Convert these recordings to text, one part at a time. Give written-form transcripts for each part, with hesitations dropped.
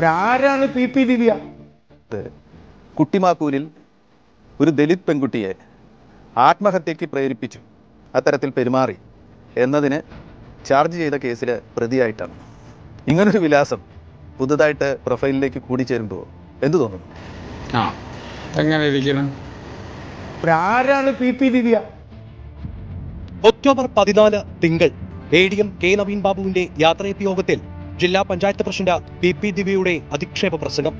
ആരാണ് PP ദിവ്യ? കുട്ടിമാക്കൂരിൽ ഒരു ദലിത് പെൺകുട്ടിയെ ആത്മഹത്യയ്ക്ക് പ്രേരിപ്പിച്ചു, അത്തരത്തിൽ പെരുമാറി എന്നതിന് ചാർജ് ചെയ്ത കേസിലെ പ്രതിയായിട്ടാണ്. ഇങ്ങനൊരു വിലാസം പുതുതായിട്ട് പ്രൊഫൈലിലേക്ക് കൂടിച്ചേരുമ്പോൾ എന്തു തോന്നുന്നു? എങ്ങനെ ഇരിക്കണം? ആരാണ് PP ദിവ്യ? ഒക്ടോബർ 14 തിങ്കൾ ADM K നവീൻ ബാബുവിന്റെ യാത്രയപ്പ് യോഗത്തിൽ ജില്ലാ പഞ്ചായത്ത് പ്രസിഡന്റ് PP ദിവ്യയുടെ അധിക്ഷേപ പ്രസംഗം.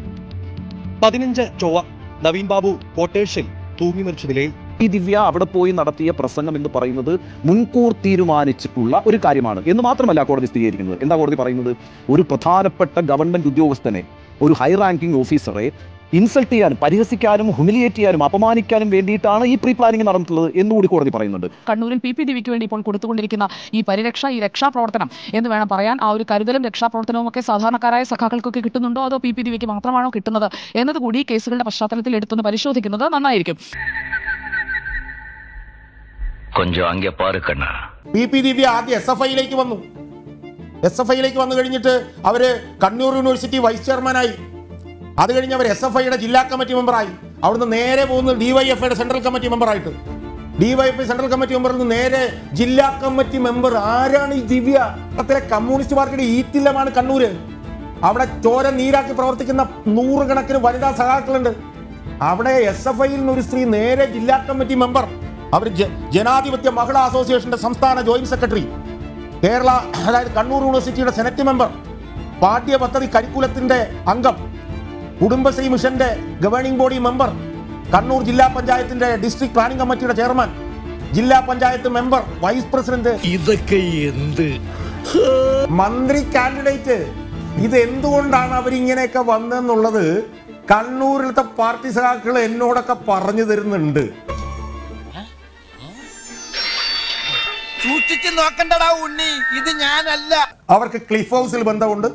15 ചൊവ്വ നവീൻ ബാബു ക്വാർട്ടേഴ്സിൽ തൂങ്ങി മരിച്ച നിലയിൽ. ദിവ്യ അവിടെ പോയി നടത്തിയ പ്രസംഗം എന്ന് പറയുന്നത് മുൻകൂർ തീരുമാനിച്ചിട്ടുള്ള ഒരു കാര്യമാണ് എന്ന് മാത്രമല്ല കോടതി സ്ഥിരീകരിക്കുന്നത്. എന്താ കോടതി പറയുന്നത്? ഒരു പ്രധാനപ്പെട്ട ഗവൺമെന്റ് ഉദ്യോഗസ്ഥനെ, ഒരു ഹൈ റാങ്കിങ് ഓഫീസറെ ഇൻസൾട്ട് ചെയ്യാനും പരിഹസിക്കാനും ഹ്യൂമിലിയേറ്റ് ചെയ്യാനും അപമാനിക്കാനും വേണ്ടിയിട്ടാണ് ഈ പ്രീ പ്ലാനിംഗ് നടന്നിട്ടുള്ളത് എന്നുകൂടി കോടതി പറയുന്നുണ്ട്. കണ്ണൂരിൽ PP ദിവ്യയ്ക്ക് വേണ്ടി ഇപ്പോൾ കൊടുത്തുകൊണ്ടിരിക്കുന്ന ഈ പരിരക്ഷ, ഈ രക്ഷാപ്രവർത്തനം എന്ന് വേണം പറയാൻ. ആ ഒരു കരുതലും രക്ഷാപ്രവർത്തനവും ഒക്കെ സാധാരണക്കാരായ സഖാക്കൾക്കൊക്കെ കിട്ടുന്നുണ്ടോ, അതോ PP ദിവ്യയ്ക്ക് മാത്രമാണോ കിട്ടുന്നത് എന്നതുകൂടി കേസുകളുടെ പശ്ചാത്തലത്തിൽ എടുത്തൊന്ന് പരിശോധിക്കുന്നത് നന്നായിരിക്കും. PP ദിവ്യ ആദ്യം SFIയിലേക്ക് വന്നു. SFIയിലേക്ക് വന്നു കഴിഞ്ഞിട്ട് അവര് കണ്ണൂർ യൂണിവേഴ്സിറ്റി വൈസ് ചെയർമാനായി. അത് കഴിഞ്ഞ് അവർ SFIയുടെ ജില്ലാ കമ്മിറ്റി മെമ്പറായി. അവിടുന്ന് നേരെ പോകുന്നത് DYFIയുടെ സെൻട്രൽ കമ്മിറ്റി മെമ്പറായിട്ട്. DYFI സെൻട്രൽ കമ്മിറ്റി മെമ്പറിൽ നിന്ന് നേരെ ജില്ലാ കമ്മിറ്റി മെമ്പർ. ആരാണ് ഈ ദിവ്യ? അത്തിലെ കമ്മ്യൂണിസ്റ്റ് പാർട്ടിയുടെ ഈറ്റില്ലമാണ് കണ്ണൂര്. അവിടെ ചോര നീരാക്കി പ്രവർത്തിക്കുന്ന നൂറുകണക്കിന് വനിതാ സഖാക്കളുണ്ട്. അവിടെ SFIയിൽ നിന്ന് ഒരു സ്ത്രീ നേരെ ജില്ലാ കമ്മിറ്റി മെമ്പർ. അവർ ജനാധിപത്യ മഹിളാ അസോസിയേഷന്റെ സംസ്ഥാന ജോയിന്റ് സെക്രട്ടറി, കേരള അതായത് കണ്ണൂർ യൂണിവേഴ്സിറ്റിയുടെ സെനറ്റ് മെമ്പർ, പാഠ്യപദ്ധതി കരിക്കുലത്തിന്റെ അംഗം, കുടുംബശ്രീ മിഷന്റെ ഗവേണിംഗ് ബോഡി മെമ്പർ, കണ്ണൂർ ജില്ലാ പഞ്ചായത്തിന്റെ ഡിസ്ട്രിക്ട് പ്ലാനിംഗ് കമ്മിറ്റിയുടെ ചെയർമാൻ, ജില്ലാ പഞ്ചായത്ത് മെമ്പർ, വൈസ് പ്രസിഡന്റ്, ഇതൊക്കെ എന്ത് മന്ത്രി കാൻഡിഡേറ്റ്. ഇത് എന്തുകൊണ്ടാണ് അവരിങ്ങനെയൊക്കെ വന്നെന്നുള്ളത് കണ്ണൂരിലത്തെ പാർട്ടി സഖാക്കൾ എന്നോടൊക്കെ പറഞ്ഞു തരുന്നുണ്ട്. സൂക്ഷിച്ച് നോക്കണ്ടടാ ഉണ്ണി, ഇത് ഞാനല്ല. അവർക്ക് ക്ലിഫ് ഹൗസിൽ ബന്ധമുണ്ട്,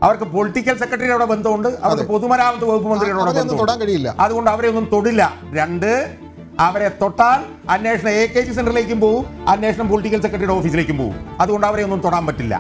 അവർക്ക് പൊളിറ്റിക്കൽ സെക്രട്ടറിയോടെ ബന്ധമുണ്ട്, അവർക്ക് പൊതുമരാമത്ത് വകുപ്പ് മന്ത്രിയോടെ ബന്ധമുണ്ട്. അതുകൊണ്ട് അവരെ ഒന്നും തൊടില്ല. 2, അവരെ തൊട്ടാൽ അന്വേഷണം AKG സെന്ററിലേക്കും പോകും, അന്വേഷണം പൊളിറ്റിക്കൽ സെക്രട്ടറിയുടെ ഓഫീസിലേക്കും പോകും. അതുകൊണ്ട് അവരെ ഒന്നും തൊടാൻ പറ്റില്ല.